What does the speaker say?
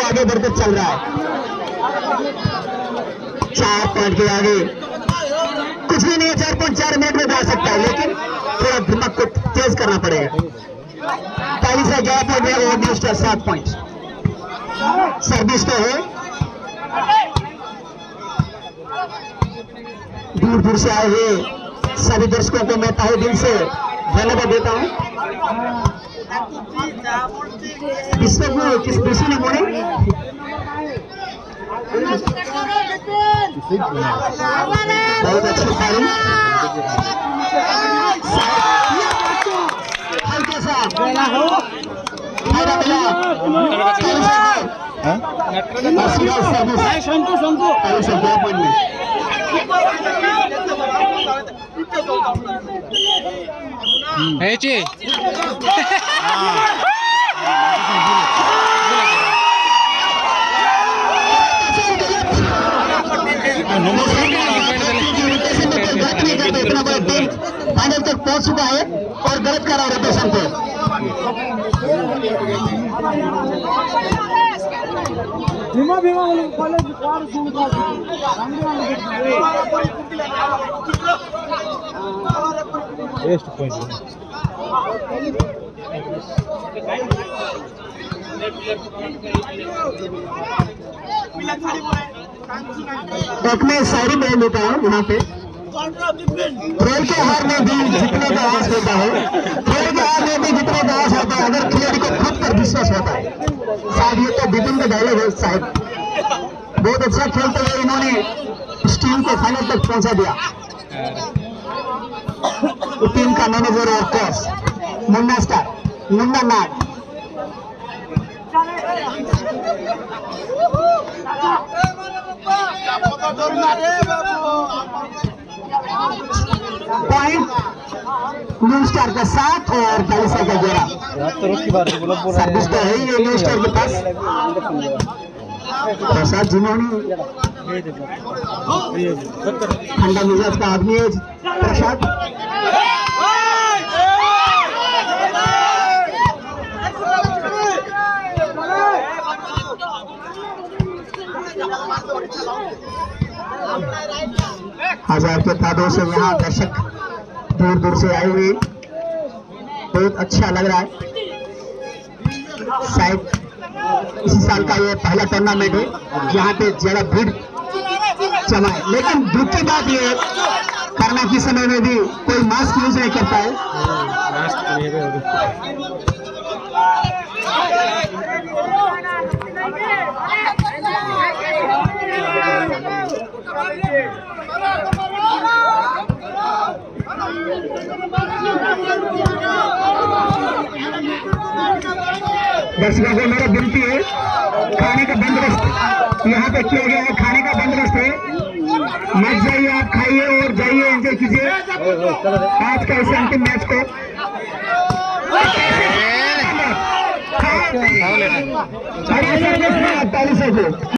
आगे बढ़कर चल रहा है। 4 पॉइंट के आगे कुछ भी नहीं है। 4.4 मिनट में जा सकता है, लेकिन थोड़ा दिमाग को तेज करना पड़ेगा। 11 पॉइंट है और न्यू स्टार 7 पॉइंट। सर्विस तो है, दूर दूर से आए हुए सभी दर्शकों को मैं तहे दिल से धन्यवाद देता हूं। विश्व किस विषय ने बोले बहुत अच्छी तारीफ। हल्के सा फाइनल तक पहुंच चुका है और गलत करा रोटेशन को। Bhima Bhima college west point एक मैं शायरी बोल देता हूँ यहाँ पे। खेल के हार में भी जीतने का आस होता है, खेल के हार में भी जीतने का आस होता है अगर खिलाड़ी को खुद पर विश्वास होता है। शायद ये तो बिपिन का डायलॉग है साहब। बहुत अच्छा खेलते हुए इन्होंने इस टीम को फाइनल तक पहुंचा दिया। टीम का मैनेजर और कोच मुन्ना स्टार, मुन्ना नाग। पॉइंट न्यू स्टार का 7 और 42 का 11। सर्विस तो है ये न्यू स्टार के पास। प्रसाद जिन्होंने ठंडा मिजाज का आदमी है प्रसाद। हजार के तादाद से यहाँ दर्शक दूर दूर से आए हुए, बहुत अच्छा लग रहा है। शायद इसी साल का ये पहला टूर्नामेंट है जहाँ पे ज्यादा भीड़ जमा है, लेकिन दुख की बात ये करना के समय में भी कोई मास्क यूज नहीं करता है। दर्शकों को मेरा विनती है, खाने का बंदोबस्त यहाँ पे किया गया है। खाने का बंदोबस्त है, मत जाइए, आप खाइए और जाइए, एंजॉय कीजिए आज का इस अंतिम मैच को। 48 को